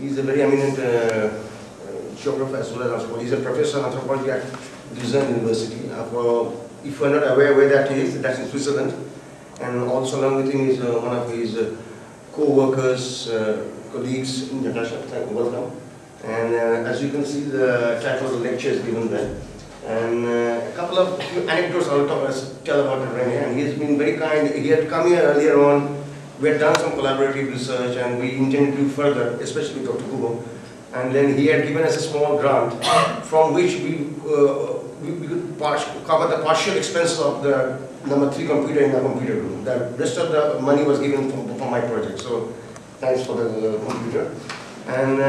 He's a very eminent geographer as well as anthropologist. He's a professor of anthropology at Lussanne University. If you are not aware where that is, that's in Switzerland. And also along with him is one of his co-workers, colleagues, Natasha, welcome. And as you can see, the title of the lecture is given there. And a few anecdotes I'll tell about Rene. And he has been very kind. He had come here earlier on. We had done some collaborative research, and we intended to do further, especially with Dr. Kubo. And then he had given us a small grant, from which we could cover the partial expenses of the number 3 computer in the computer room. The rest of the money was given for my project. So thanks for the computer. And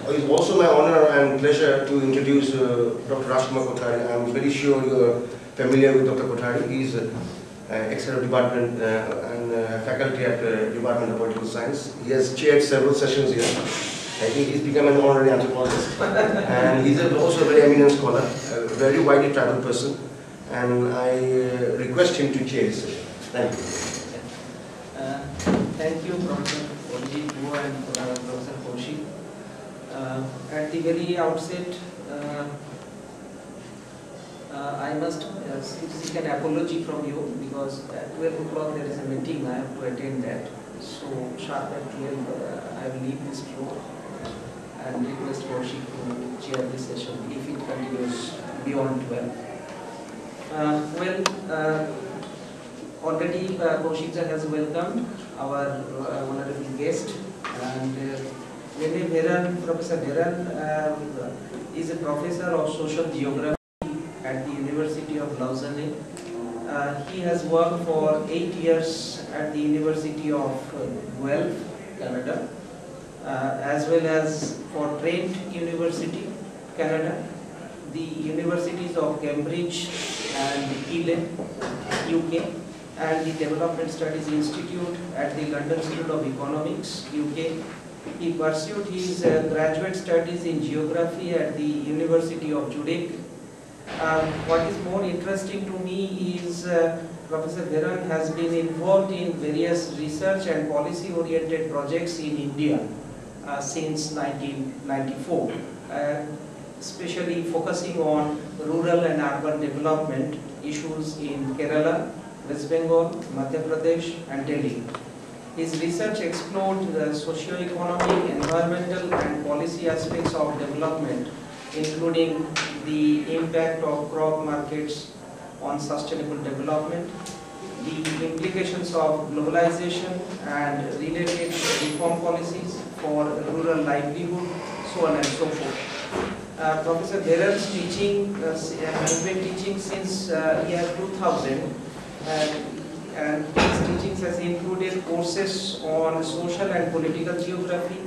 it's also my honor and pleasure to introduce Dr. Rajkumar Kothari. I'm very sure you're familiar with Dr. Kothari. He's ex-head of department and faculty at the Department of Political Science. He has chaired several sessions here. I think he's become an honorary anthropologist. And he's also a very eminent scholar, a very widely traveled person. And I request him to chair this session. Thank you. Thank you, Professor Bose and Professor Kaushik. At the very outset, I must seek an apology from you, because at 12 o'clock there is a meeting, I have to attend that. So sharp at 12, I will leave this floor and request Kaushik to chair this session if it continues beyond 12. Already Kaushik has welcomed our honorable guest, and Rene Veron, Professor Veron is a professor of social geography at the University of Lausanne. He has worked for 8 years at the University of Guelph, Canada, as well as for Trent University, Canada, the Universities of Cambridge and Keele, UK, and the Development Studies Institute at the London School of Economics, UK. He pursued his graduate studies in geography at the University of Zurich. What is more interesting to me is Professor Veron has been involved in various research and policy-oriented projects in India since 1994, especially focusing on rural and urban development issues in Kerala, West Bengal, Madhya Pradesh, and Delhi. His research explored the socio-economic, environmental, and policy aspects of development, including the impact of crop markets on sustainable development, the implications of globalization and related reform policies for rural livelihood, so on and so forth. Professor Veron's teaching has been teaching since year 2000, and his teachings has included courses on social and political geography,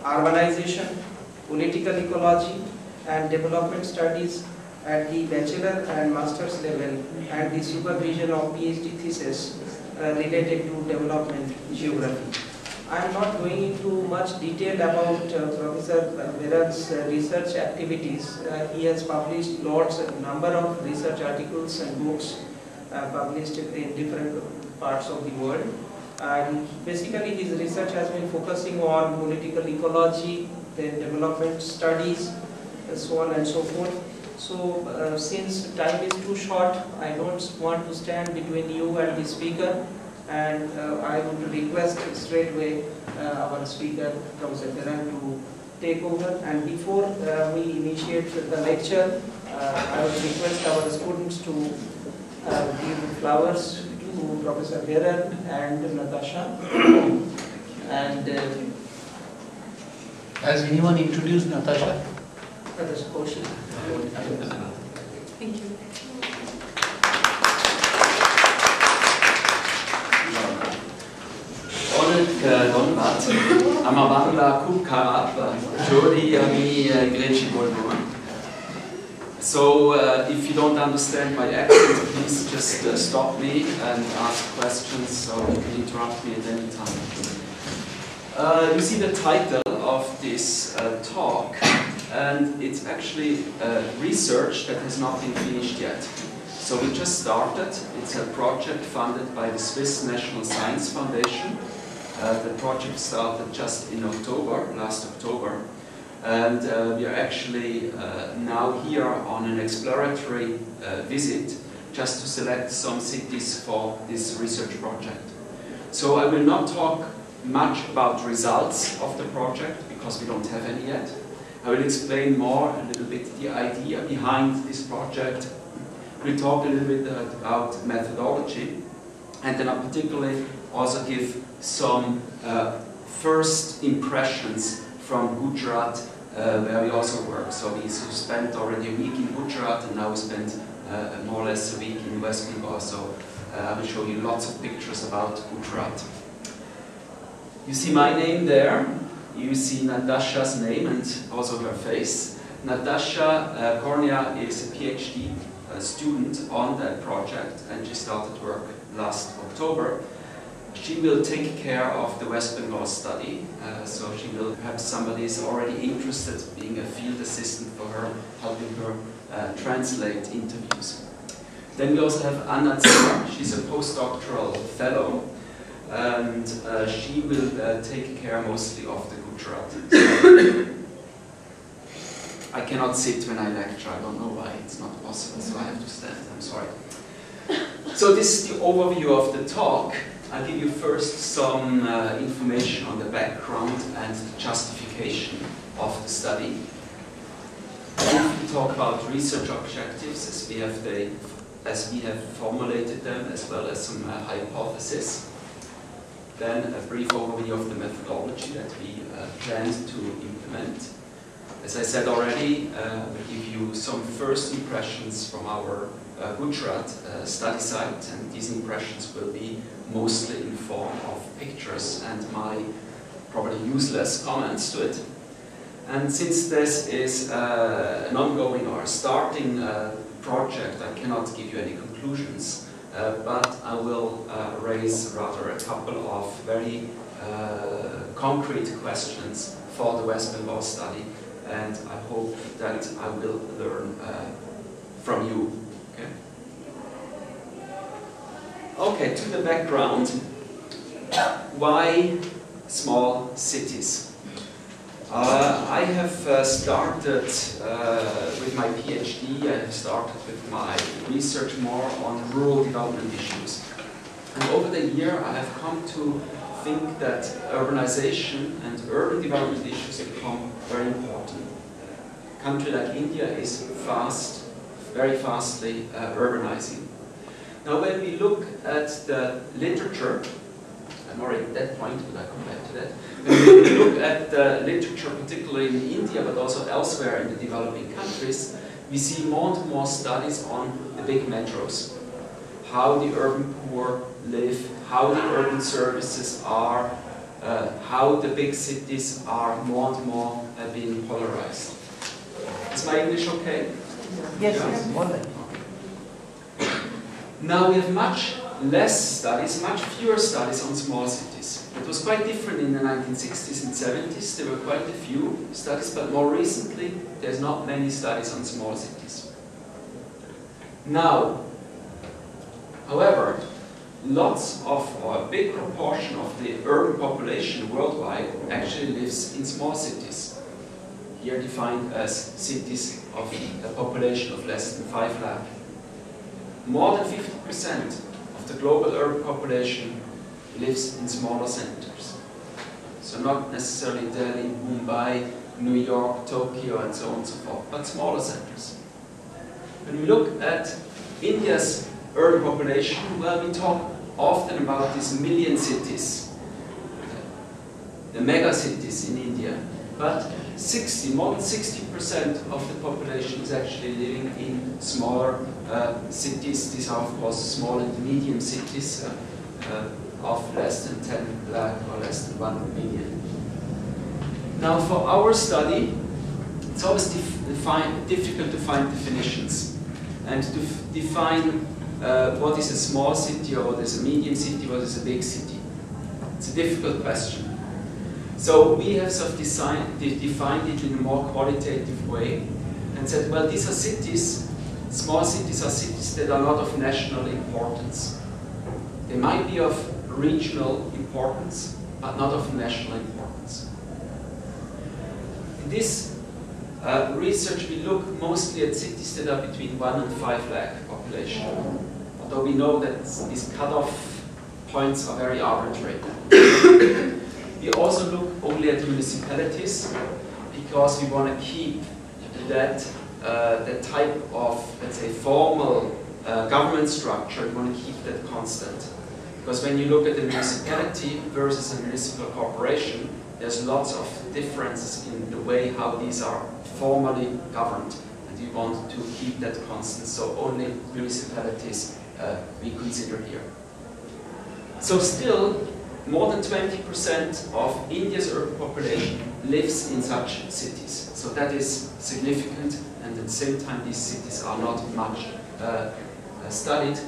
urbanization, political ecology, and development studies at the bachelor and master's level, and the supervision of PhD thesis related to development geography. I am not going into much detail about Professor Veron's research activities. He has published a number of research articles and books published in different parts of the world. And basically his research has been focusing on political ecology, then development studies, so on and so forth. So since time is too short, I don't want to stand between you and the speaker, and I would request straight away our speaker, Professor Veron, to take over. And before we initiate the lecture, I would request our students to give flowers to Professor Veron and Natasha. And has anyone introduced Natasha? Natasha Cornea. Thank you. অনেক ধন্যবাদ। আমার বাংলা খুব খারাপ, যদি আমি ইংরেজি বলবো। So if you don't understand my accent, please just stop me and ask questions, or you can interrupt me at any time. You see the title of this talk, and it's actually research that has not been finished yet. So we just started. It's a project funded by the Swiss National Science Foundation. The project started just in October, last October, And we are actually now here on an exploratory visit just to select some cities for this research project. So I will not talk much about results of the project because we don't have any yet. I will explain more a little bit the idea behind this project. We'll talk a little bit about methodology, and then I'll particularly also give some first impressions from Gujrat, where we also work. So we spent already a week in Gujrat, and now we spent more or less a week in West Bengal. So I will show you lots of pictures about Gujrat. You see my name there. You see Natasha's name and also her face. Natasha Cornea is a PhD student on that project, and she started work last October. She will take care of the West Bengal study, so she will have somebody is already interested being a field assistant for her, helping her translate interviews. Then we also have Anna Zimmer. She's a postdoctoral fellow, and she will take care mostly of the Gujarat. I cannot sit when I lecture. I don't know why. It's not possible, so I have to stand. I'm sorry. So this is the overview of the talk. I'll give you first some information on the background and the justification of the study. We talk about research objectives as we have formulated them, as well as some hypotheses. Then a brief overview of the methodology that we planned to implement. As I said already, we'll give you some first impressions from our Gujrat study site, and these impressions will be mostly in form of pictures and my probably useless comments to it. And since this is an ongoing or starting project, I cannot give you any conclusions, but I will raise rather a couple of very concrete questions for the West Bengal study, and I hope that I will learn from you. Okay? Okay, to the background. Why small cities? I have started with my PhD, I have started with my research more on rural development issues. And over the year I have come to think that urbanization and urban development issues become very important. A country like India is very fastly urbanizing. Now when we look at the literature, I'm already at that point, but I'll come back to that. When we look at the literature, particularly in India, but also elsewhere in the developing countries, we see more and more studies on the big metros. How the urban poor live, how the urban services are, how the big cities are more and more being polarized. Is my English okay? Yes, yes, more than. Now we have much less studies, much fewer studies on small cities. It was quite different in the 1960s and 70s. There were quite a few studies, but more recently there's not many studies on small cities. Now, however, lots of, or a big proportion of the urban population worldwide actually lives in small cities. Here defined as cities of a population of less than 5 lakh. More than 50% of the global urban population lives in smaller centers. So not necessarily Delhi, Mumbai, New York, Tokyo, and so on and so forth, but smaller centers. When we look at India's urban population, well, we talk often about these million cities, the mega cities in India, but more than 60% of the population is actually living in smaller cities. These are, of course, small and medium cities of less than 10 lakh or less than 1 million. Now, for our study, it's always difficult to find definitions and to define what is a small city or what is a medium city, what is a big city. It's a difficult question. So we have sort of defined it in a more qualitative way and said, well, these are cities, small cities are cities that are not of national importance. They might be of regional importance, but not of national importance. This research, we look mostly at cities that are between 1 and 5 lakh population. Although we know that these cutoff points are very arbitrary. We also look only at municipalities because we want to keep that type of, let's say, formal government structure. We want to keep that constant. Because when you look at the municipality versus a municipal corporation, there's lots of differences in the way how these are formally governed. And we want to keep that constant. So only municipalities we consider here. So still, more than 20% of India's urban population lives in such cities. So that is significant, and at the same time these cities are not much studied.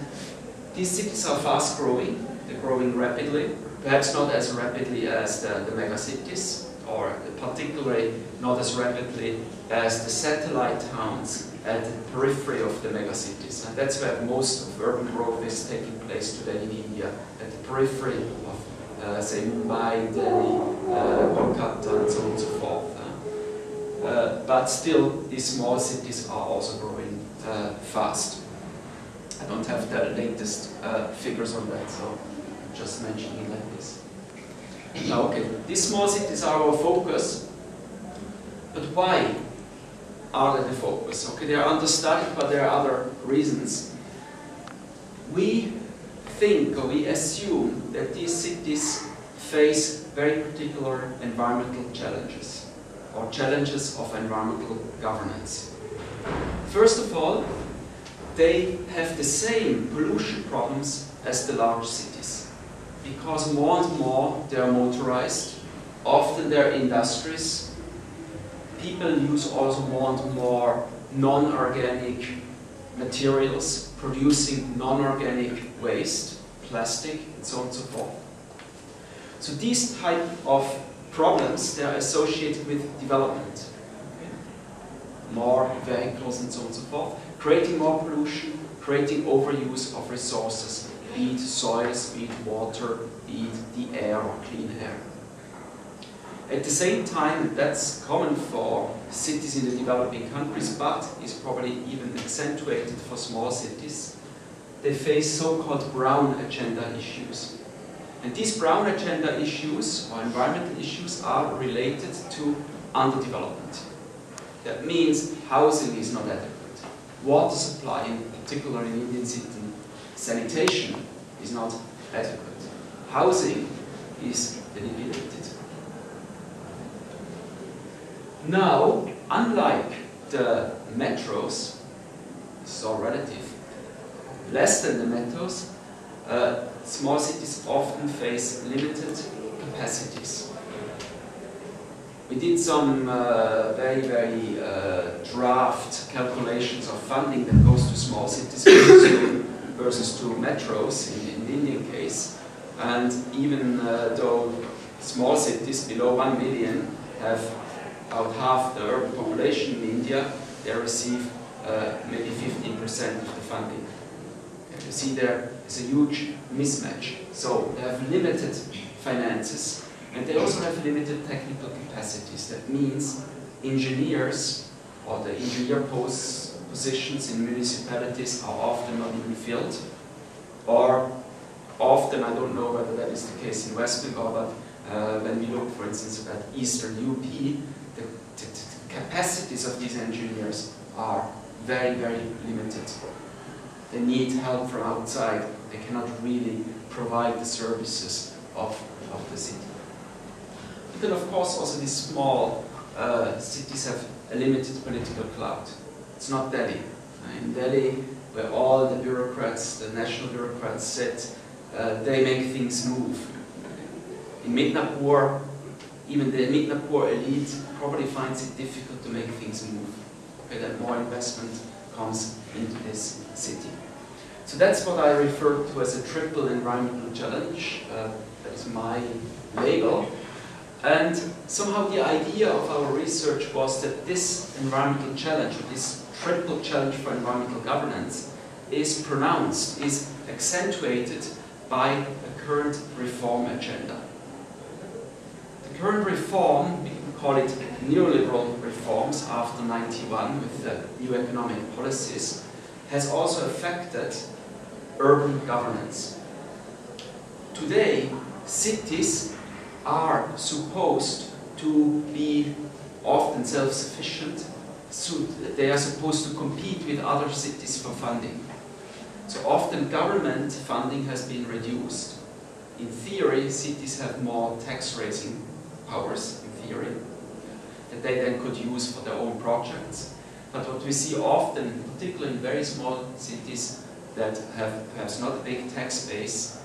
These cities are fast growing, they're growing rapidly, perhaps not as rapidly as the megacities, or particularly not as rapidly as the satellite towns at the periphery of the megacities. And that's where most of urban growth is taking place today in India, at the periphery of, say, Mumbai, Delhi, Kolkata, and so on and so forth. But still, these small cities are also growing fast. I don't have the latest figures on that, so I'm just mentioning it like this. Now, okay, these small cities are our focus, but why are they the focus? Okay, they are understudied, but there are other reasons. We think, or we assume, that these cities face very particular environmental challenges, or challenges of environmental governance. First of all, they have the same pollution problems as the large cities, because more and more they are motorized, often they are industries. People use also more and more non-organic materials, producing non-organic waste, plastic, and so on and so forth. So these type of problems, they are associated with development. Okay? More vehicles and so on and so forth, creating more pollution, creating overuse of resources, be it soils, be it water, be it the air or clean air. At the same time, that's common for cities in the developing countries, but is probably even accentuated for small cities. They face so-called brown agenda issues. And these brown agenda issues, or environmental issues, are related to underdevelopment. That means housing is not adequate. Water supply, in particular in Indian cities, sanitation is not adequate. Housing is eliminated. Now, unlike the metros, this is all relative, less than the metros, small cities often face limited capacities. We did some very draft calculations of funding that goes to small cities versus to metros in the Indian case. And even though small cities below 1 million have about half the urban population in India, they receive maybe 15% of the funding. And you see there is a huge mismatch. So they have limited finances, and they also have limited technical capacities. That means engineers, or the engineer positions in municipalities, are often not even filled, or often, I don't know whether that is the case in West Bengal, but when we look, for instance, at Eastern UP, the capacities of these engineers are very limited. They need help from outside. They cannot really provide the services of the city. But then, of course, also these small cities have a limited political clout. It's not Delhi. In Delhi, where all the bureaucrats, the national bureaucrats sit, they make things move. In Midnapur, even the Midnapur elite probably finds it difficult to make things move. Okay, that more investment comes into this city. So that's what I refer to as a triple environmental challenge. That is my label. And somehow the idea of our research was that this environmental challenge, or this triple challenge for environmental governance, is pronounced, is accentuated by a current reform agenda. The current reform, call it neoliberal reforms after '91 with the new economic policies, has also affected urban governance. Today, cities are supposed to be often self-sufficient, so they are supposed to compete with other cities for funding. So often government funding has been reduced. In theory, cities have more tax-raising powers, in theory, that they then could use for their own projects. But what we see often, particularly in very small cities that have perhaps not a big tax base,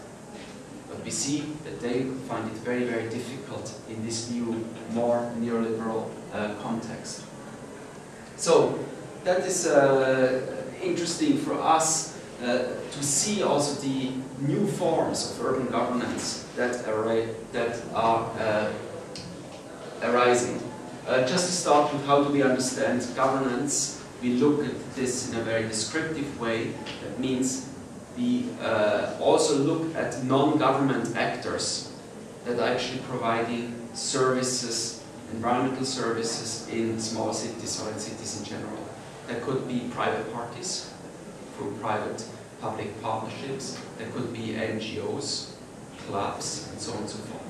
but we see that they find it very, very difficult in this new, more neoliberal context. So that is interesting for us to see also the new forms of urban governance that are arising. Just to start with, how do we understand governance? We look at this in a very descriptive way. That means we also look at non-government actors that are actually providing services, environmental services in small cities or in cities in general. There could be private parties through private-public partnerships. There could be NGOs, clubs, and so on and so forth.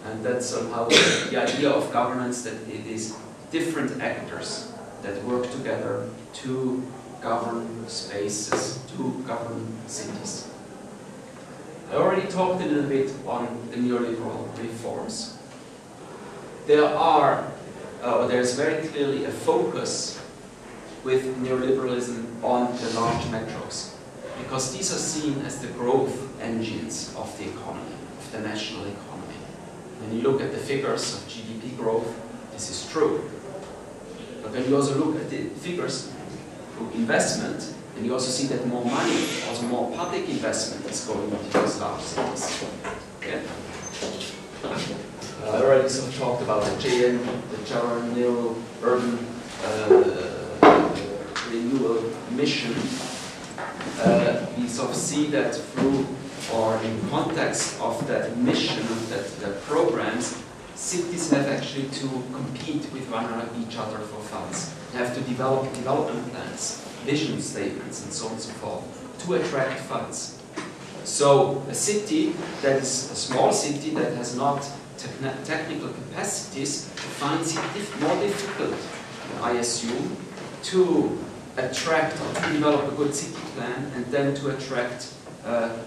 And that's somehow the idea of governance, that it is different actors that work together to govern spaces, to govern cities. I already talked a little bit on the neoliberal reforms. There's very clearly a focus with neoliberalism on the large metros, because these are seen as the growth engines of the economy, of the national economy. When you look at the figures of GDP growth, this is true. But when you also look at the figures through investment, and you also see that more money, also more public investment is going into these large cities. Yeah. I already sort of talked about the General Urban Renewal Mission. We sort of see that through, or in context of that mission, of the programs, cities have actually to compete with each other for funds. They have to develop development plans, vision statements, and so on and so forth, to attract funds. So a city that is a small city that has not technical capacities finds it more difficult, I assume, to attract or to develop a good city plan and then to attract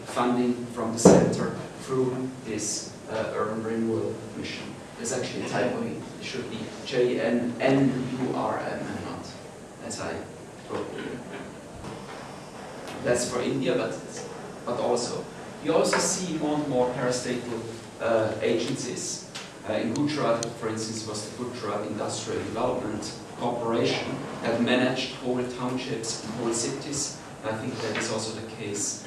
funding from the center through this urban renewal mission. There's actually a typo here. It should be JNNURM and not as I wrote here. That's for India, but also. You also see more and more parastatal agencies. In Gujrat, for instance, was the Gujrat Industrial Development Corporation that managed whole townships and whole cities. I think that is also the case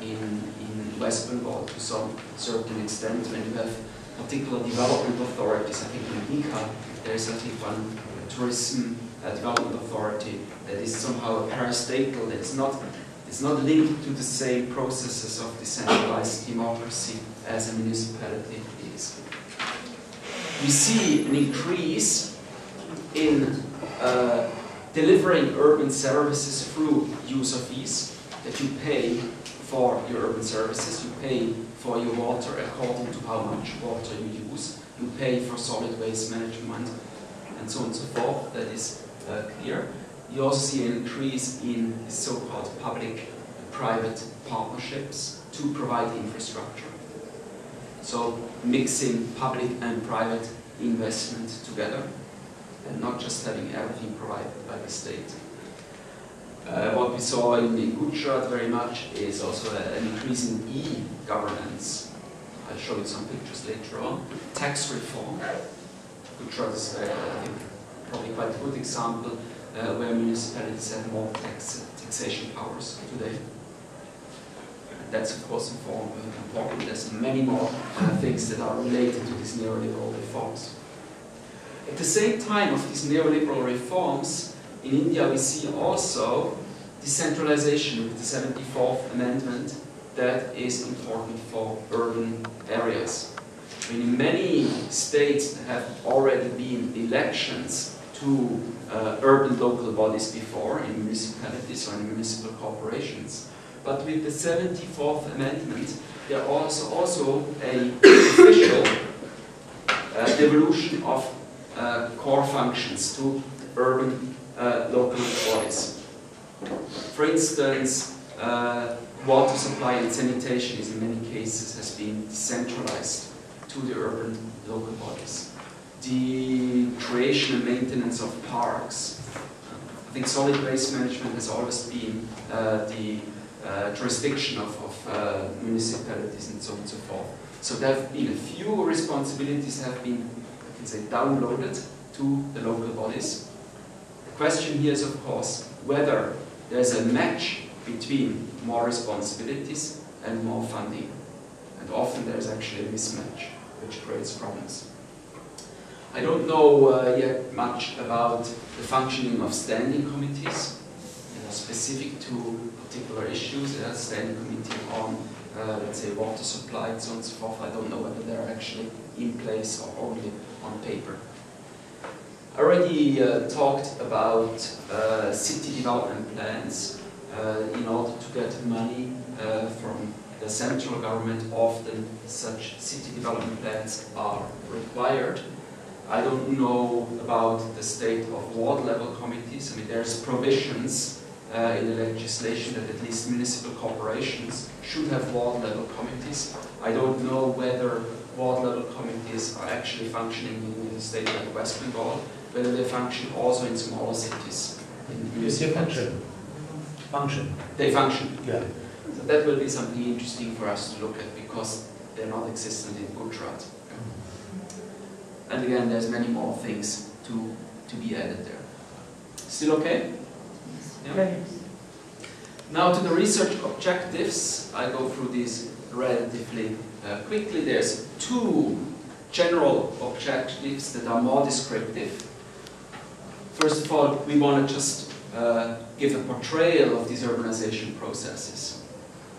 in West Bengal to some certain extent, when you have particular development authorities. I think in Bihar there is, I think, one tourism development authority that is somehow a parastatal. It's not linked to the same processes of decentralized democracy as a municipality is. We see an increase in delivering urban services through user fees, that you pay for your urban services, you pay for your water according to how much water you use, you pay for solid waste management, and so on and so forth. That is clear. You also see an increase in the so-called public-private partnerships to provide infrastructure. So mixing public and private investment together, and not just having everything provided by the state. What we saw in Gujrat very much is also an increase in e-governance. I'll show you some pictures later on. Tax reform. Gujrat is, I think, probably quite a good example where municipalities have more taxation powers today. That's, of course, important. There's many more things that are related to these neoliberal reforms. At the same time of these neoliberal reforms, in India we see also decentralization with the 74th Amendment that is important for urban areas. I mean, in many states there have already been elections to urban local bodies before, in municipalities or in municipal corporations. But with the 74th Amendment, there is also an official devolution of core functions to urban local bodies. For instance, water supply and sanitation is in many cases has been decentralized to the urban local bodies. The creation and maintenance of parks. I think solid waste management has always been the jurisdiction of municipalities and so on and so forth. So there have been a few responsibilities have been, I can say, downloaded to the local bodies. The question here is, of course, whether there's a match between more responsibilities and more funding. And often there's actually a mismatch, which creates problems. I don't know yet much about the functioning of standing committees, specific to particular issues. There's a standing committee on, let's say, water supply and so on and so forth. I don't know whether they're actually in place or only on paper. I already talked about city development plans. In order to get money from the central government, often such city development plans are required. I don't know about the state of ward level committees. I mean, there's provisions in the legislation that at least municipal corporations should have ward level committees. I don't know whether ward level committees are actually functioning in a state like West Bengal, whether they function also in smaller cities. Yes, they function. They function. Yeah. So that will be something interesting for us to look at, because they're not existent in Gujrat. And again, there's many more things to be added there. Still okay? Yeah. Now to the research objectives. I go through these relatively quickly. There's two general objectives that are more descriptive. First of all, we want to just give a portrayal of these urbanization processes.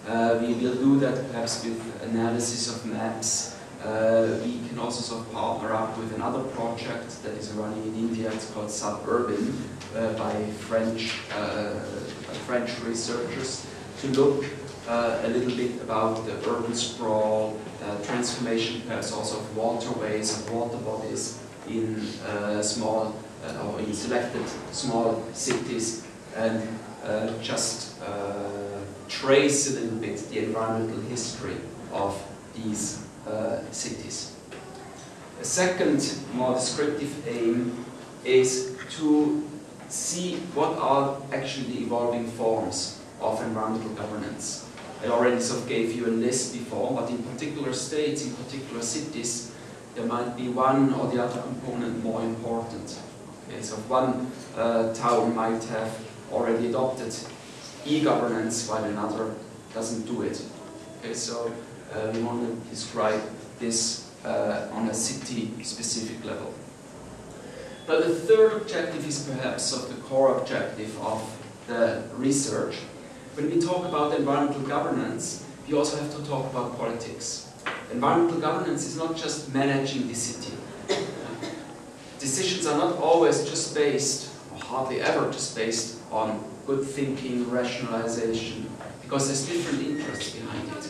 We will do that perhaps with analysis of maps. We can also sort of partner up with another project that is running in India. It's called Suburban by French researchers, to look a little bit about the urban sprawl, transformation perhaps also of waterways and water bodies in small or in selected small cities, and just trace a little bit the environmental history of these cities. A second, more descriptive aim is to see what are actually the evolving forms of environmental governance. I already sort of gave you a list before, but in particular states, in particular cities, there might be one or the other component more important. Okay, so one town might have already adopted e-governance while another doesn't do it. Okay, so we want to describe this on a city-specific level. But the third objective is perhaps of the core objective of the research. When we talk about environmental governance, we also have to talk about politics. Environmental governance is not just managing the city. Decisions are not always just based, or hardly ever just based, on good thinking, rationalization, because there's different interests behind it.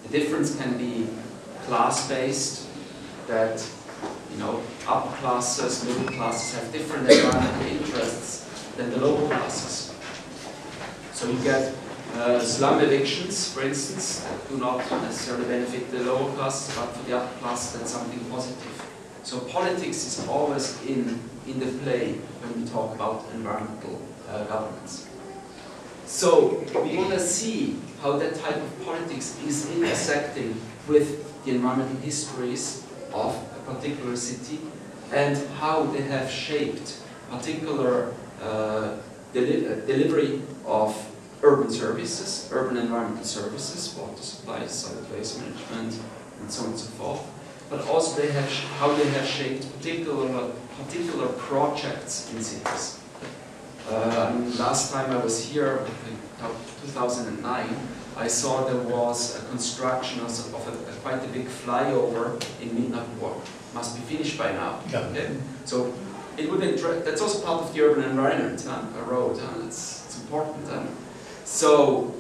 The difference can be class-based, that upper classes, middle classes have different environmental interests than the lower classes. So you get slum evictions, for instance, that do not necessarily benefit the lower classes, but for the upper classes that's something positive. So politics is always in the play when we talk about environmental governance. So we want to see how that type of politics is intersecting with the environmental histories of a particular city, and how they have shaped particular delivery of urban services, urban environmental services, water supply, solid waste management, and so on and so forth. But also how they have shaped particular projects in cities. Last time I was here, in 2009, I saw there was a construction of quite a big flyover in Midnapur. Must be finished by now. Yeah. Okay? So it would that's also part of the urban environment, a road. It's important. So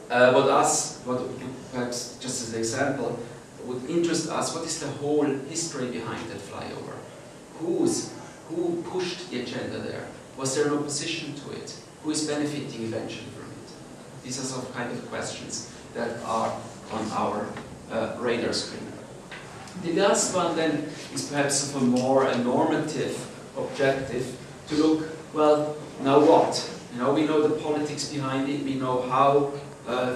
what perhaps just as an example would interest us, what is the whole history behind that flyover? Who pushed the agenda there? Was there an opposition to it? Who is benefiting eventually from it? These are sort of kind of questions that are on our radar screen. The last one then is perhaps of a more normative objective to look, well, now what? You know, we know the politics behind it, we know how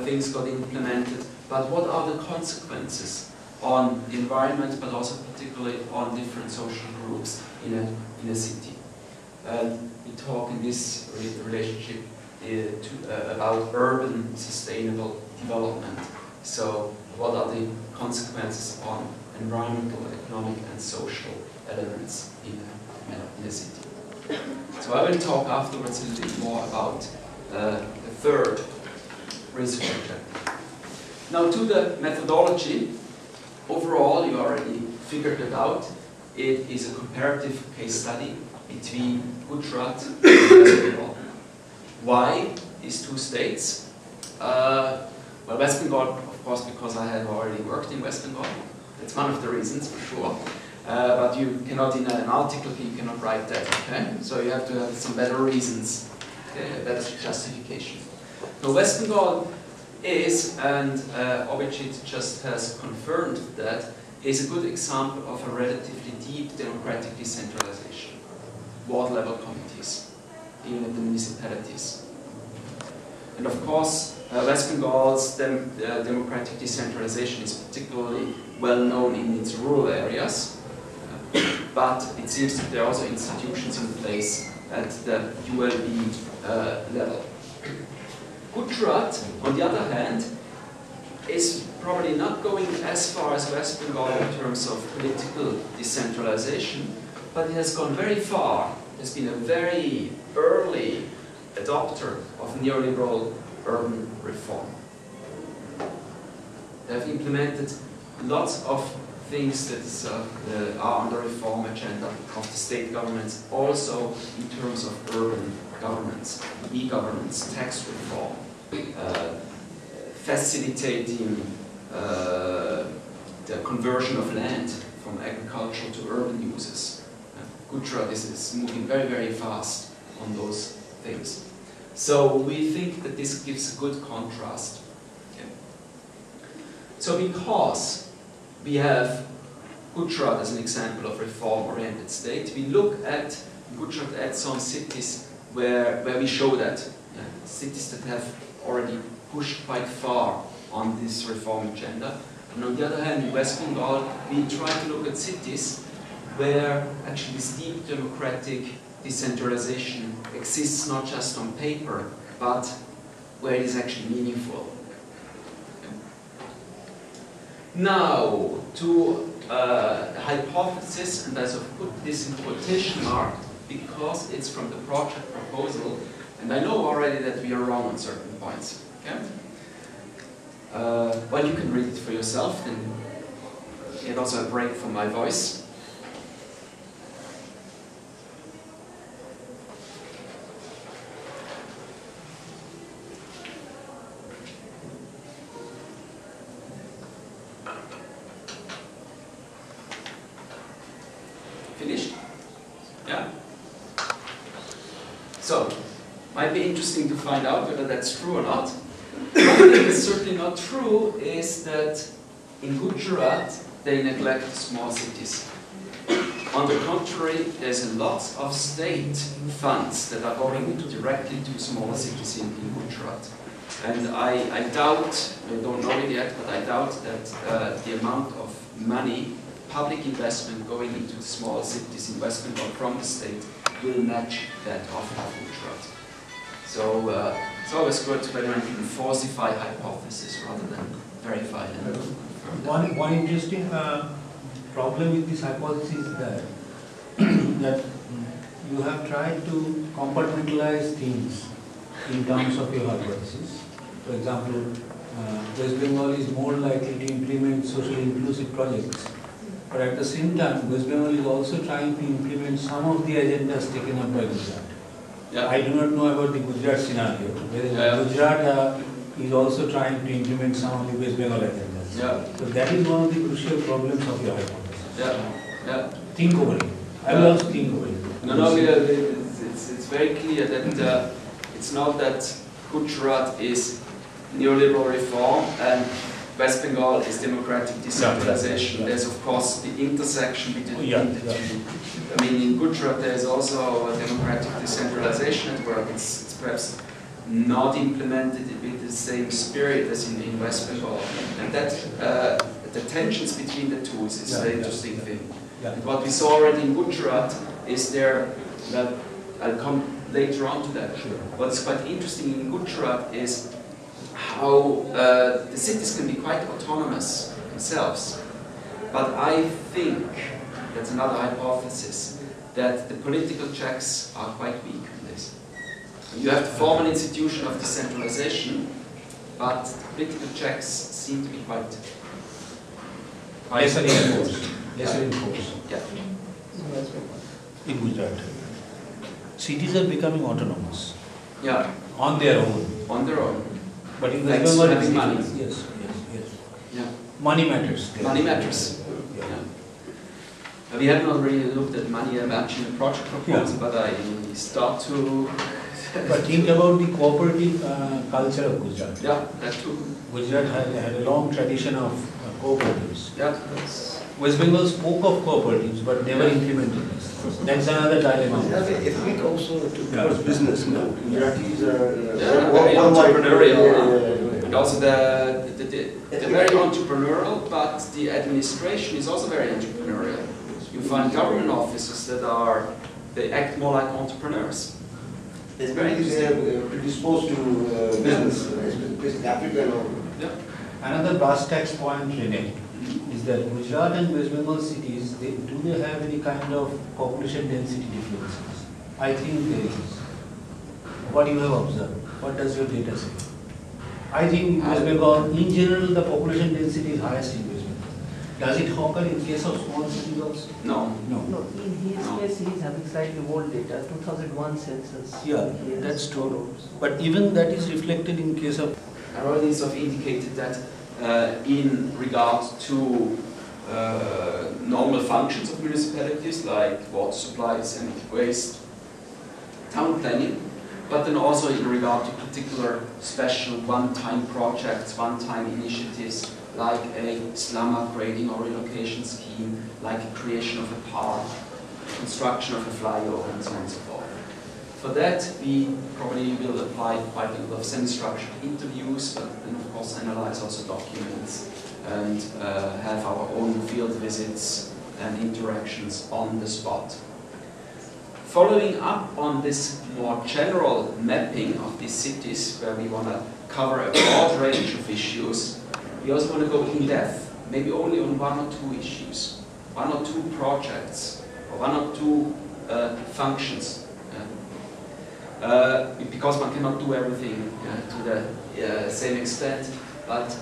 things got implemented, but what are the consequences on the environment, but also particularly on different social groups in a city? We talk in this relationship about urban sustainable development. So what are the consequences on environmental, economic and social elements in a city? So I will talk afterwards a little bit more about the third research objective. Now to the methodology. Overall, you already figured it out. It is a comparative case study between Gujrat and West Bengal. Why these two states? Well, West Bengal, of course, because I had already worked in West Bengal. That's one of the reasons, for sure. But you cannot, in an article, you cannot write that, okay? So you have to have some better reasons, okay? Better justification. Now, West Bengal is, and Obicit just has confirmed that, is a good example of a relatively deep democratic decentralization. Ward-level committees, even at the municipalities. And of course, West Bengal's democratic decentralization is particularly well known in its rural areas, but it seems that there are also institutions in place at the ULB level. Gujrat, on the other hand, is probably not going as far as West Bengal in terms of political decentralization, but it has gone very far. It has been a very early adopter of neoliberal urban reform. They have implemented lots of things that are on the reform agenda of the state governments, also in terms of urban governance, e-governance, tax reform, facilitating the conversion of land from agricultural to urban uses. Gujrat is moving very, very fast on those things. So we think that this gives a good contrast. Okay. So because we have Gujrat as an example of reform-oriented state, we look at Gujrat at some cities where we show that. Cities that have already pushed quite far on this reform agenda. And on the other hand, in West Bengal, we try to look at cities where actually this deep democratic decentralization exists not just on paper, but where it is actually meaningful. Now, to the hypothesis, and I sort of put this in quotation mark because it's from the project proposal, and I know already that we are wrong on certain points. Okay? Well, you can read it for yourself, and get also a break from my voice. Finished? Yeah? So, might be interesting to find out whether that's true or not. One thing that's certainly not true is that in Gujarat they neglect small cities. On the contrary, there's a lot of state funds that are going directly to small cities in Gujarat. And I doubt, I don't know it yet, but I doubt that the amount of money, public investment going into small cities in West Bengal from the state will match that of Gujrat. So it's always good when you can falsify hypotheses rather than verify them. One interesting problem with this hypothesis is that you have tried to compartmentalize things in terms of your hypothesis. For example, West Bengal is more likely to implement socially inclusive projects. But at the same time, West Bengal is also trying to implement some of the agendas taken up by Gujarat. Yeah. I do not know about the Gujarat scenario, whereas Gujarat is also trying to implement some of the West Bengal agendas. Yeah. So that is one of the crucial problems of your hypothesis. Yeah. Yeah. Think over it. I will also think over it. No, it's very clear that it's not that Gujarat is neoliberal reform and West Bengal is democratic decentralization. Yeah. There's of course the intersection between the two. I mean, in Gujarat there's also a democratic decentralization at work. It's perhaps not implemented with the same spirit as in West Bengal. And that the tensions between the two is an interesting thing. Yeah. And what we saw already in Gujarat is there, I'll come later on to that. Sure. What's quite interesting in Gujarat is how the cities can be quite autonomous themselves. But I think, that's another hypothesis, that the political checks are quite weak on this. You have to form an institution of decentralization, but the political checks seem to be quite lesser enforced. Lesser enforced. Yeah. In Gujarat. Cities are becoming autonomous. Yeah. On their own. On their own. But in Thanks West to Bengal, having money. Yes. Yeah. Money matters. Money matters. Yeah. Yeah. We have not really looked at money much in the project proposal, but I start to... But think about the cooperative culture of Gujarat. Yeah, that too. Gujarat had a long tradition of cooperatives. Yeah. West Bengal spoke of cooperatives but never implemented this. That's another dilemma. They have an ethnic also towards business, no? Gujaratis are very entrepreneurial. Yeah. And also they're very entrepreneurial, but the administration is also very entrepreneurial. You find government officers they act more like entrepreneurs. It's very predisposed to business, especially African or... Yeah. Another brass tacks point, Rene, is that Gujarat and West Bengal cities, do they have any kind of population density differences? I think there is. What you have observed? What does your data say? I think West Bengal, in general, the population density is highest in West Bengal. Does it occur in case of small cities also? No. No, in his case, he is having slightly old data, 2001 census. Yeah, that's true. But even that is reflected in case of... I already sort of indicated that in regard to normal functions of municipalities like water supplies and waste, town planning, but then also in regard to particular special one-time projects, one-time initiatives like a slum upgrading or relocation scheme, like a creation of a park, construction of a flyover and so on and so forth. For that, we probably will apply quite a lot of semi-structured interviews, but then of course analyze also documents and have our own field visits and interactions on the spot. Following up on this more general mapping of these cities, where we want to cover a broad range of issues, we also want to go in depth, maybe only on one or two issues, one or two projects, or one or two functions. Because one cannot do everything to the same extent, but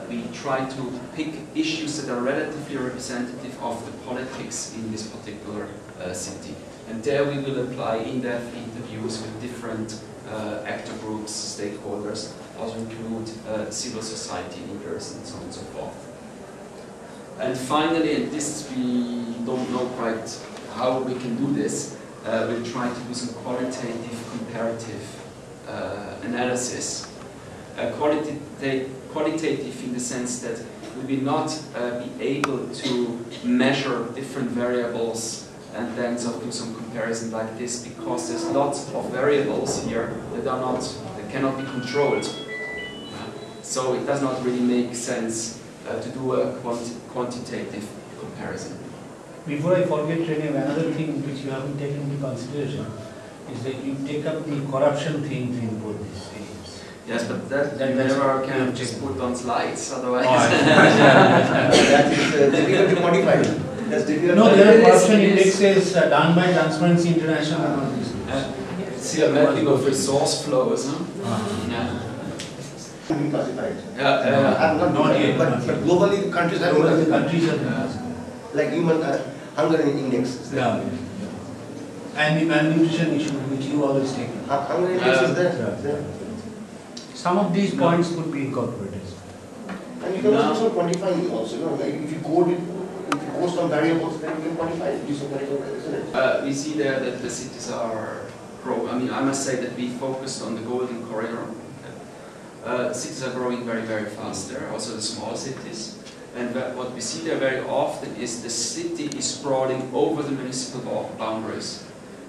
we try to pick issues that are relatively representative of the politics in this particular city. And there we will apply in-depth interviews with different actor groups, stakeholders, also include civil society leaders and so on and so forth. And finally, and this we don't know quite how we can do this, we'll try to do some qualitative comparative analysis. Qualitative in the sense that we will not be able to measure different variables and then sort of do some comparison like this, because there's lots of variables here that cannot be controlled. So it does not really make sense to do a quantitative comparison. Before I forget, Rene, another thing which you haven't taken into consideration is that you take up the corruption thing in both these areas. Yes, but that never can just put on slides, otherwise. That is difficult to quantify. That's difficult. No, there are corruption indexes done by Transparency International and all these things. See a mapping of resource flows, huh? Yeah. been classified. Yeah, not yet. But globally, countries have been The classified. countries have been classified. Like human hunger index. Yeah. And the malnutrition issue, which you always take. Hunger index is there. Yeah. There. Some of these points could be incorporated. And you can also quantify it also. You know, like if you code it, if you code some variables, then you can quantify it. Do some variables, isn't it? We see there that the cities are growing. I mean, I must say that we focused on the golden corridor. Cities are growing very, very fast. There are also the small cities. And what we see there very often is the city is sprawling over the municipal boundaries.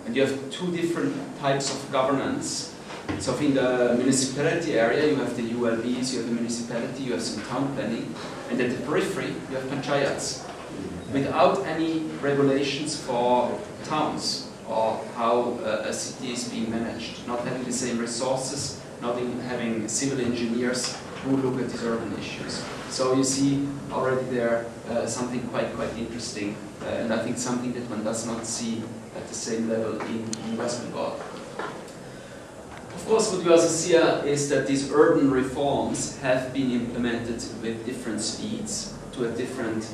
And you have two different types of governance. So in the municipality area, you have the ULBs, you have the municipality, you have some town planning. And at the periphery, you have panchayats, without any regulations for towns or how a city is being managed, not having the same resources, not even having civil engineers who look at these urban issues. So you see already there something quite interesting, and I think something that one does not see at the same level in West Bengal. Of course, what we also see is that these urban reforms have been implemented with different speeds to a different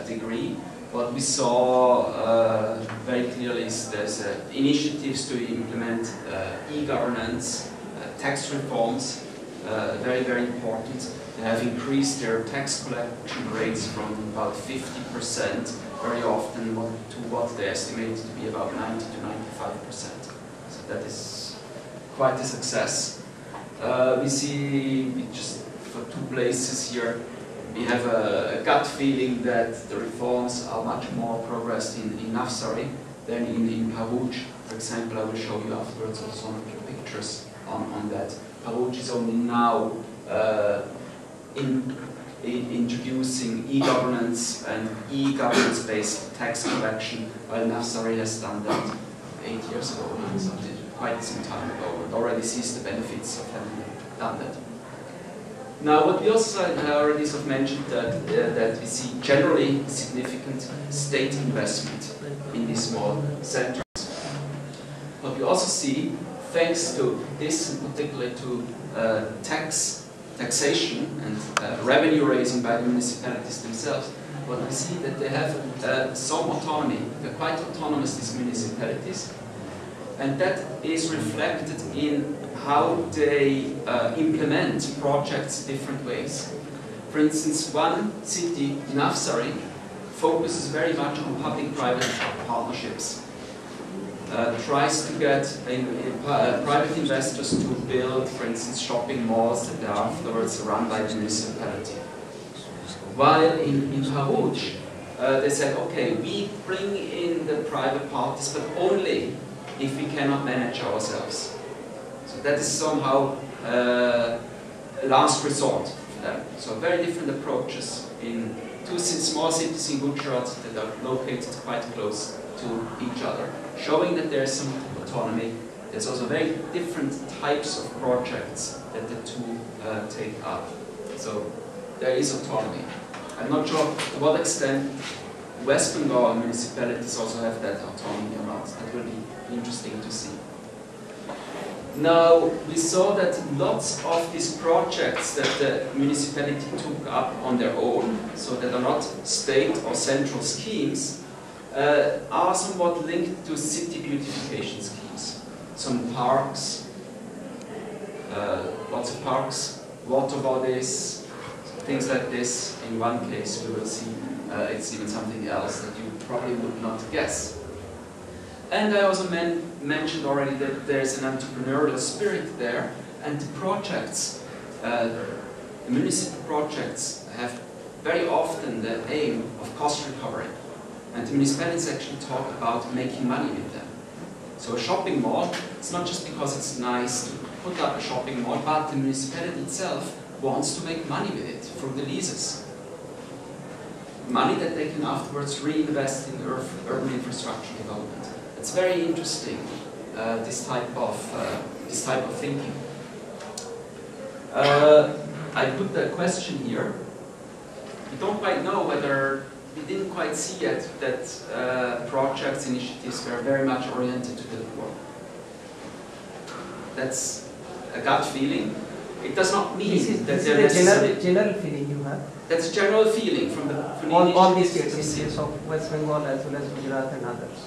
degree. What we saw very clearly is there's initiatives to implement e-governance, tax reforms, very important. They have increased their tax collection rates from about 50% very often to what they estimate to be about 90 to 95%. So that is quite a success. We see, just for two places here, we have a gut feeling that the reforms are much more progressed in Navsari than in Bharuch. For example, I will show you afterwards also some pictures on that. Bharuch is only now introducing e-governance and e-governance-based tax collection, while Navsari has done that 8 years ago, so quite some time ago, and already sees the benefits of having done that. Now, what we also already sort of mentioned that we see generally significant state investment in these small centers. What we also see, thanks to this, and particularly to taxation and revenue raising by the municipalities themselves, what we see that they have some autonomy. They're quite autonomous, these municipalities, and that is reflected in how they implement projects different ways. For instance, one city, Navsari, focuses very much on public-private partnerships. Tries to get private investors to build, for instance, shopping malls that are afterwards run by the municipality. While in Bharuch, they said, okay, we bring in the private parties, but only if we cannot manage ourselves. So that is somehow a last resort for them. So very different approaches in two small cities in Gujrat that are located quite close to each other, showing that there is some autonomy. There's also very different types of projects that the two take up. So there is autonomy. I'm not sure to what extent West Bengal municipalities also have that autonomy or not. That will be interesting to see. Now, we saw that lots of these projects that the municipality took up on their own, so that are not state or central schemes, are somewhat linked to city beautification schemes. Some parks, lots of parks, water bodies, things like this. In one case we will see it's even something else that you probably would not guess. And I also mentioned already that there's an entrepreneurial spirit there, and the projects, the municipal projects have very often the aim of cost recovery. And the municipalities actually talk about making money with them. So a shopping mall, it's not just because it's nice to put up a shopping mall, but the municipality itself wants to make money with it through the leases. Money that they can afterwards reinvest in urban infrastructure development. It's very interesting, this type of thinking. I put the question here. We don't quite know whether, we didn't quite see yet that projects, initiatives were very much oriented to the poor. That's a gut feeling. It does not mean This is that the they're necessarily... general feeling you have. That's a general feeling from the... All these states, in case of West Bengal as well as Gujarat and others.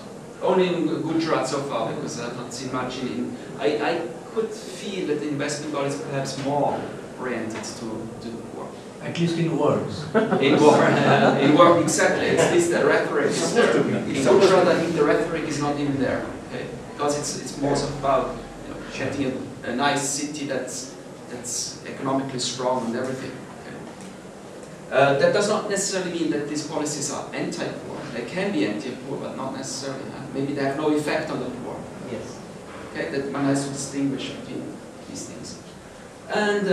Only in Gujarat so far, because I've not seen much in... I could feel that in West Bengal it's perhaps more oriented to the poor. At least in words. In work, exactly. It's this, the rhetoric is there. In Gujarat, I think the rhetoric is not in there, okay? Because it's more about, you know, getting a nice city that's economically strong and everything. Okay? That does not necessarily mean that these policies are anti-poor. They can be anti-poor, but not necessarily. Maybe they have no effect on the poor. Yes. Okay, that one has to distinguish between these things. And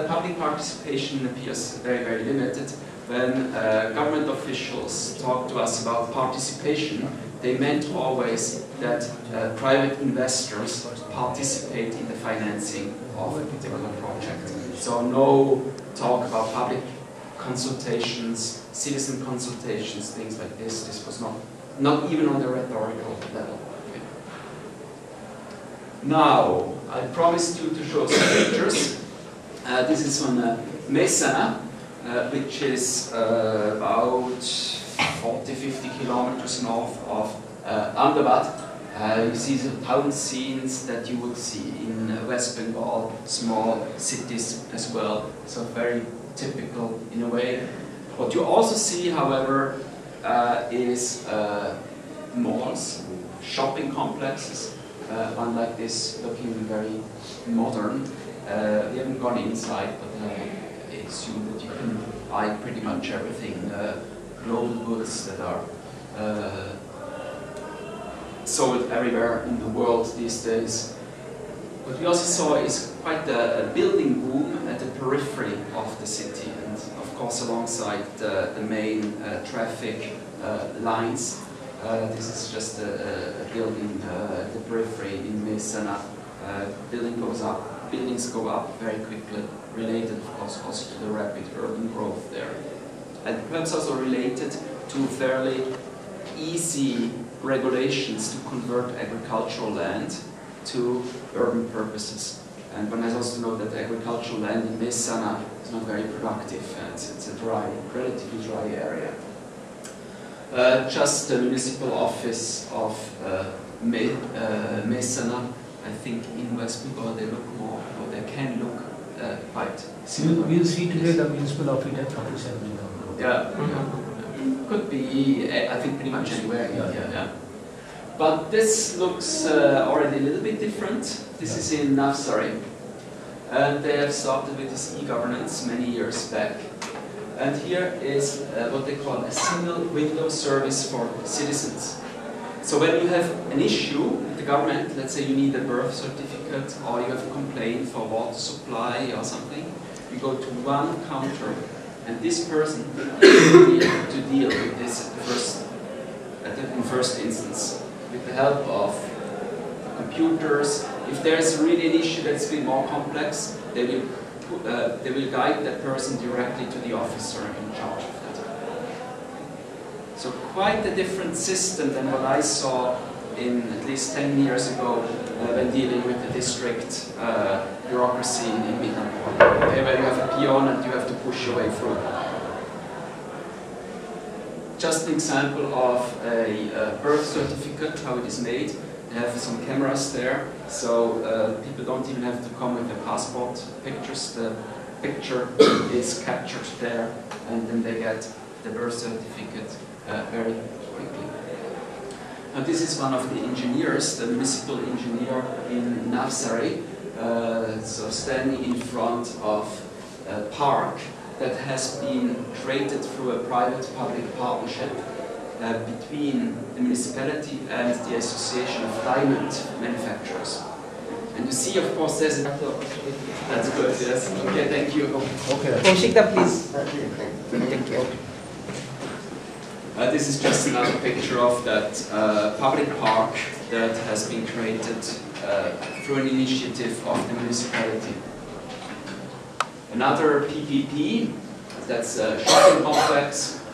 public participation appears very, very limited. When government officials talk to us about participation, they meant always that private investors participate in the financing of a particular project. So no talk about public consultations, citizen consultations, things like this. This was not even on the rhetorical level. Okay. Now, I promised you to show some pictures. This is on Mehsana, which is about 40-50 kilometers north of Ahmedabad. You see the town scenes that you would see in West Bengal, small cities as well, so very typical in a way. What you also see, however, is malls, shopping complexes, one like this looking very modern. We haven't gone inside, but I assume that you can buy pretty much everything, global goods that are sold everywhere in the world these days. What we also saw is quite a building boom at the periphery of the city, and of course alongside the main traffic lines. This is just a building at the periphery in Mehsana. Buildings go up very quickly, related of course also to the rapid urban growth there. And perhaps also related to fairly easy regulations to convert agricultural land to urban purposes. And one has also to know that the agricultural land in Mehsana is not very productive. It's a dry, relatively dry area. Just the municipal office of Mehsana, I think in West Bengal they look more, or they can look quite similar. We'll see today the municipal office in Bengal. Yeah. Could be, I think, pretty much anywhere in India. Yeah. But this looks already a little bit different. This is in Navsari. And they have started with this e-governance many years back. And here is what they call a single window service for citizens. So when you have an issue with the government, let's say you need a birth certificate or you have a complaint for water supply or something, you go to one counter and this person is to deal with this in first instance with the help of computers. If there's really an issue that's been more complex, they will guide that person directly to the officer in charge of that. So quite a different system than what I saw in at least 10 years ago when dealing with the district bureaucracy in Midnapur. Okay, where you have a peon and you have to push your way through. Just an example of a birth certificate, how it is made. They have some cameras there, so people don't even have to come with their passport pictures. The picture is captured there, and then they get the birth certificate very quickly. Now this is one of the engineers, the municipal engineer in Navsari, so standing in front of a park that has been created through a private-public partnership between the municipality and the Association of Diamond Manufacturers. And you see, of course, there's a... That's good, yes. Okay, thank you. Okay. Kaushik, please. Thank you. This is just another picture of that public park that has been created through an initiative of the municipality. Another PPP, that's a shopping complex,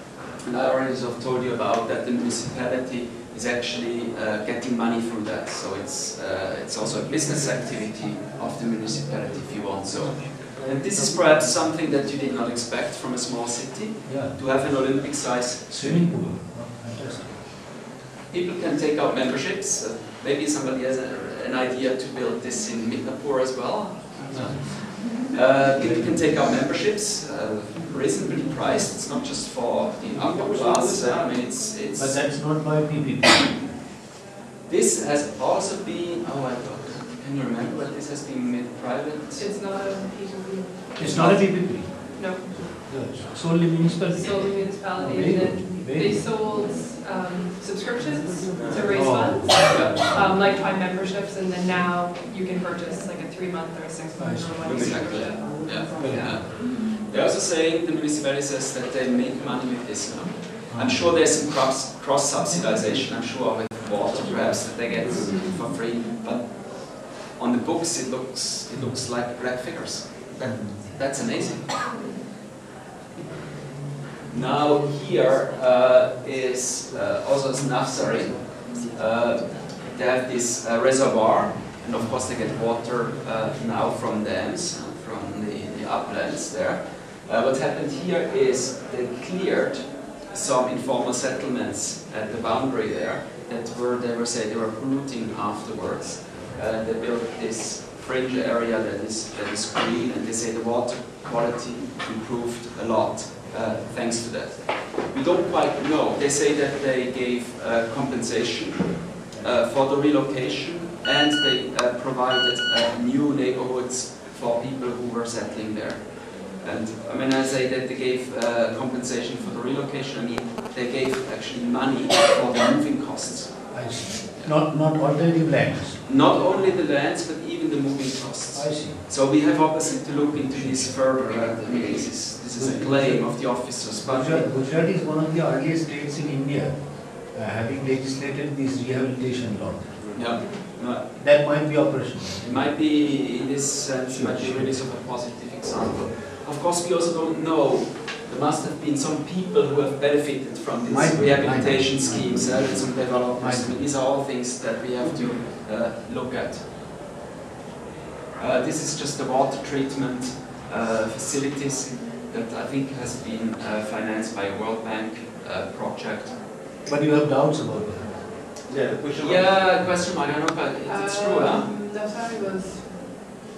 and I already sort of told you about that the municipality is actually getting money through that. So it's also a business activity of the municipality, if you want so. And this is perhaps something that you did not expect from a small city, to have an Olympic-sized swimming pool. Oh, fantastic. People can take out memberships. Maybe somebody has an idea to build this in Midnapur as well. People can take out memberships, reasonably priced. It's not just for the upper class. I mean, it's. But that's not by PPP. This has also been. Oh, I thought. Can you remember what this has been made private? It's not a PPP. It's not a PPP. No. Solely municipality. Solely municipality, Very and good. then Very they good. sold subscriptions to raise Oh. funds, Yeah. lifetime memberships, and then now you can purchase like a 3-month or a 6-month or a 1-year Exactly. membership. Yeah. They're also saying, the municipality says that they make money with this now. I'm sure there's some cross-subsidization, I'm sure with water perhaps that they get for free, but on the books it looks like black figures. That's amazing. Now here is also a nursery. They have this reservoir, and of course they get water now from dams, from the uplands there. What happened here is they cleared some informal settlements at the boundary there that they were polluting afterwards. They built this fringe area that is green, and they say the water quality improved a lot thanks to that. We don't quite know. They say that they gave compensation for the relocation, and they provided new neighborhoods for people who were settling there. And I mean, I say that they gave compensation for the relocation. I mean, they gave actually money for the moving costs. I see. Not alternative lands. Not only the lands, but even the moving costs. I see. So we have obviously to look into this further. I mean, this is a claim of the officers. But Gujrat is one of the earliest states in India having legislated this rehabilitation law. yeah, That might be operational. it might be in this sense, it might be really sort of a positive example. Of course, we also don't know. There must have been some people who have benefited from these rehabilitation schemes, and some developers. I mean, these are all things that we have to look at. This is just the water treatment facilities that I think has been financed by a World Bank project. But you have doubts about that. Yeah, question mark, I know, but it's true, huh? No, sorry, it was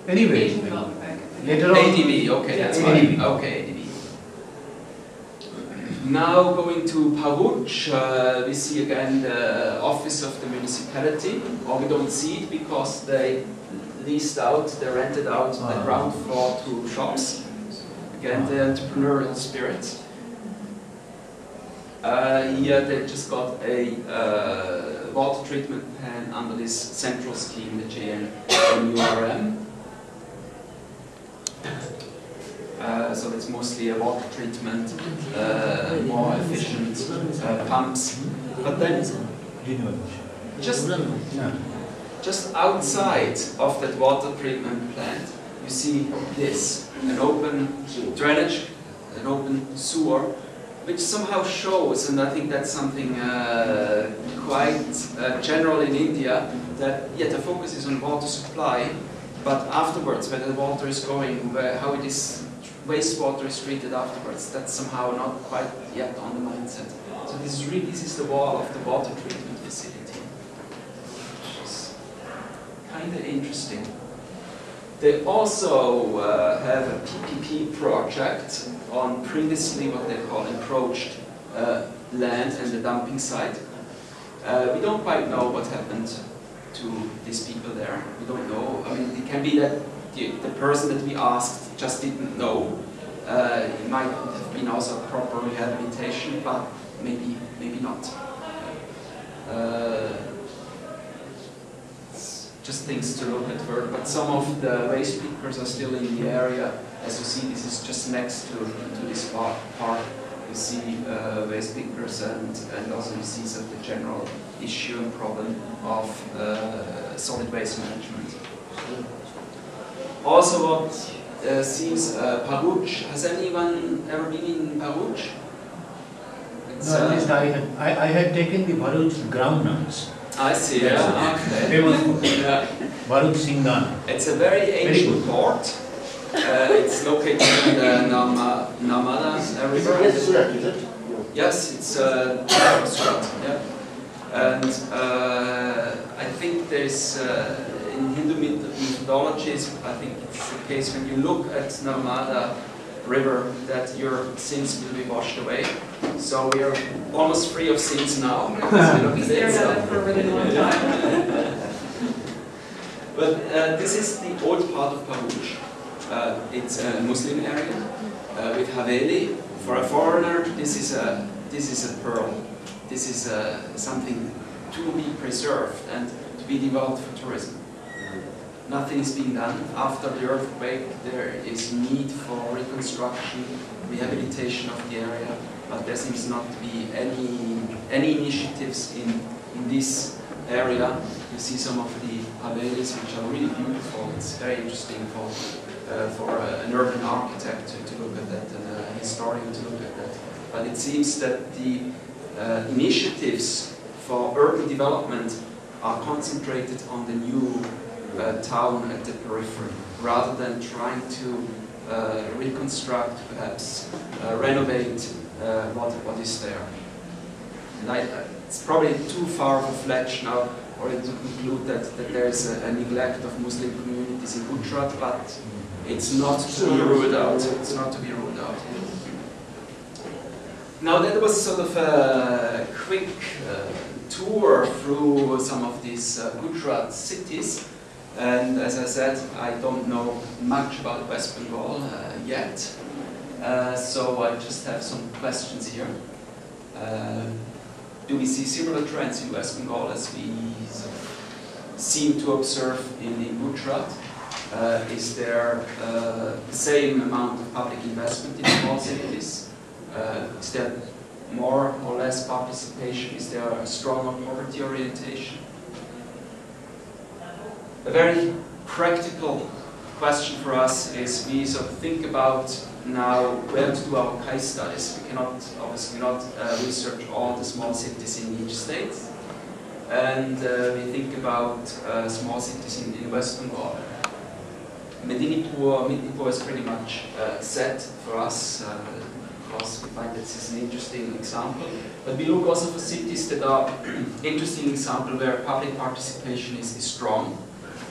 Anyway, Asian Development Bank. later on. ADB, okay, that's Yeah. right. ADB. Okay, ADB. Now going to Paruch, we see again the office of the municipality, or we don't see it because they leased out, they rented out the ground floor to shops. Again, the entrepreneurial spirit. Here they just got a water treatment plan under this central scheme, the JNURM. So it's mostly a water treatment, more efficient pumps. But then, just outside of that water treatment plant, you see this, an open drainage, an open sewer, which somehow shows, and I think that's something quite general in India, that yeah, the focus is on water supply, but afterwards, where the water is going, how it is, wastewater is treated afterwards, that's somehow not quite yet on the mindset. So this is the wall of the water treatment facility, which is kind of interesting. They also have a PPP project on previously what they call encroached land and the dumping site. We don't quite know what happened to these people there. We don't know. I mean, it can be that the person that we asked just didn't know. It might have been also proper rehabilitation, but maybe not. Just things to look at further, but some of the waste pickers are still in the area. As you see, this is just next to this park. You see waste pickers and also you see sort of the general issue and problem of solid waste management. Also what seems Paruch, has anyone ever been in Paruch? No, at least I had taken the Bharuch groundnuts. I see, yeah, okay. Famous for Yeah. Bharuch Singhan. It's a very ancient port. It's located in the Narmada River. Yes, Surat, is it? Yes, it's Surat, yeah. And I think there's, in Hindu methodologies, I think it's the case when you look at Narmada River that your sins will be washed away. So we are almost free of sins now. We stared at it for a really long time. But this is the old part of Bharuch. It's a Muslim area with Haveli. For a foreigner, this is a pearl. This is something to be preserved and to be developed for tourism. Nothing is being done. After the earthquake, there is need for reconstruction, rehabilitation of the area, but there seems not to be any initiatives in this area. You see some of the Havelis, which are really beautiful. It's very interesting for an urban architect to look at that and a historian to look at that. But it seems that the initiatives for urban development are concentrated on the new town at the periphery, rather than trying to reconstruct, perhaps renovate what is there. And it's probably too far of a fledged now already to conclude that there is a neglect of Muslim communities in Gujrat, but it's not to be ruled out. It's not to be ruled out. Now that was sort of a quick tour through some of these Gujrat cities. And as I said, I don't know much about West Bengal yet, so I just have some questions here. Do we see similar trends in West Bengal as we seem to observe in Gujrat? Is there the same amount of public investment in small cities? Is there more or less participation? Is there a stronger poverty orientation? A very practical question for us is we sort of think about now where to do our case studies. We cannot, obviously not research all the small cities in each state. And we think about small cities in West Bengal. Medinipur is pretty much set for us because we find this is an interesting example. But we look also for cities that are interesting example where public participation is strong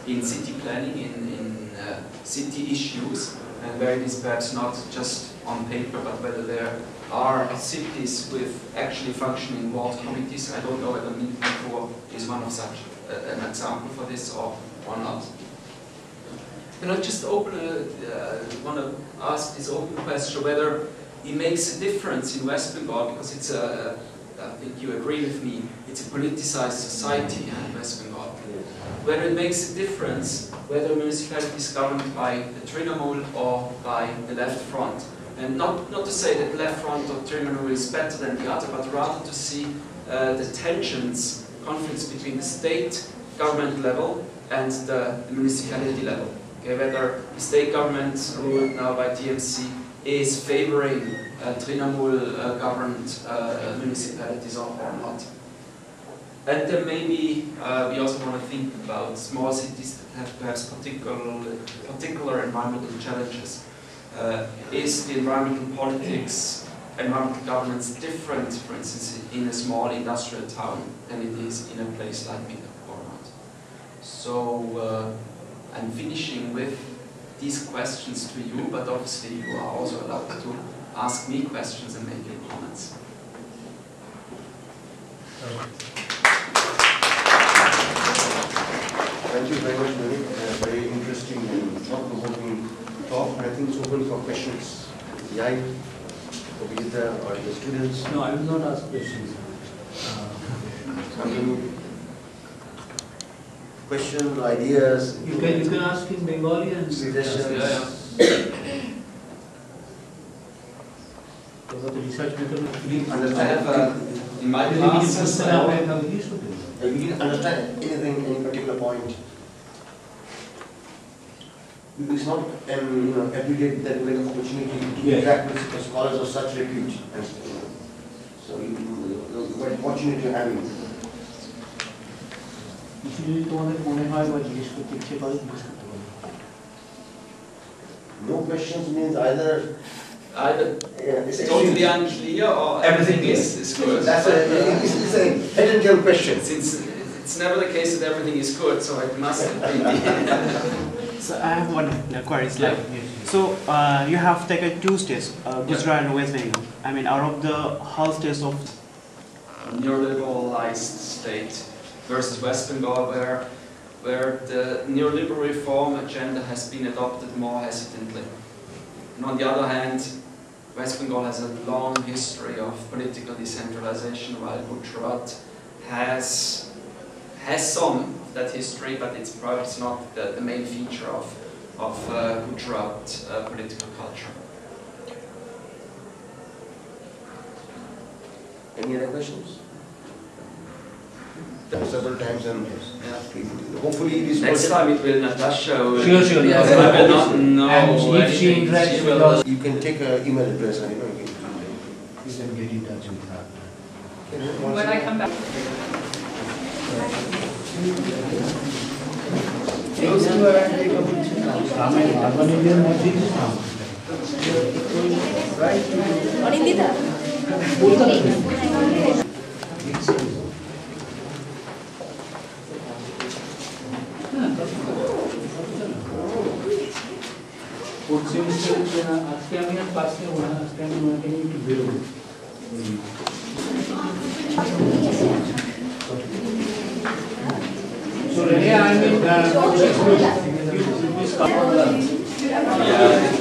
in city planning, in city issues, and where it is perhaps not just on paper, but whether there are cities with actually functioning ward committees. I don't know whether Medinipur is one of such an example for this or not. And I just want to ask this open question whether it makes a difference in West Bengal, because it's a, I think you agree with me, it's a politicized society in West Bengal. Whether it makes a difference whether a municipality is governed by the Trinamool or by the left front. And not to say that the left front or Trinamool is better than the other, but rather to see the tensions, conflicts between the state government level and the municipality level. Okay, whether the state government ruled now by TMC is favoring Trinamool governed municipalities or not. And then maybe we also want to think about small cities that have perhaps particular environmental challenges. Is the environmental politics, environmental governance different, for instance, in a small industrial town than it is in a place like Midnapur or not? So I'm finishing with these questions to you, but obviously you are also allowed to ask me questions and make your comments. Thank you very much, Rene. Very interesting and thought-provoking talk. I think it's open for questions. Yai, for Vidya or the students. No, I will not ask questions. Questions, ideas. You can ask in Bengali and suggestions. Research Understand. I have in my class. You didn't understand anything, any particular point. It's not every day that we get an opportunity to interact with scholars of such repute. And, so we're fortunate to have you. No questions means either it's totally unclear or everything is good. That's it's a technical question. Since it's never the case that everything is good, so it must be. So I have one query. So you have taken two states, Gujrat and West Bengal. I mean, out of the whole states of neoliberalized state versus West Bengal, where the neoliberal reform agenda has been adopted more hesitantly. And on the other hand, West Bengal has a long history of political decentralization, while Gujarat has some of that history, but it's perhaps not the main feature of Gujarat political culture. Any other questions? Several times, and hopefully this Next time it will Natasha. Sure. Yes, I will not know. And if she anything, interacts she with will- us, you can take an email address and you can get in touch with her. When I come back. So Rene, I mean, Yeah.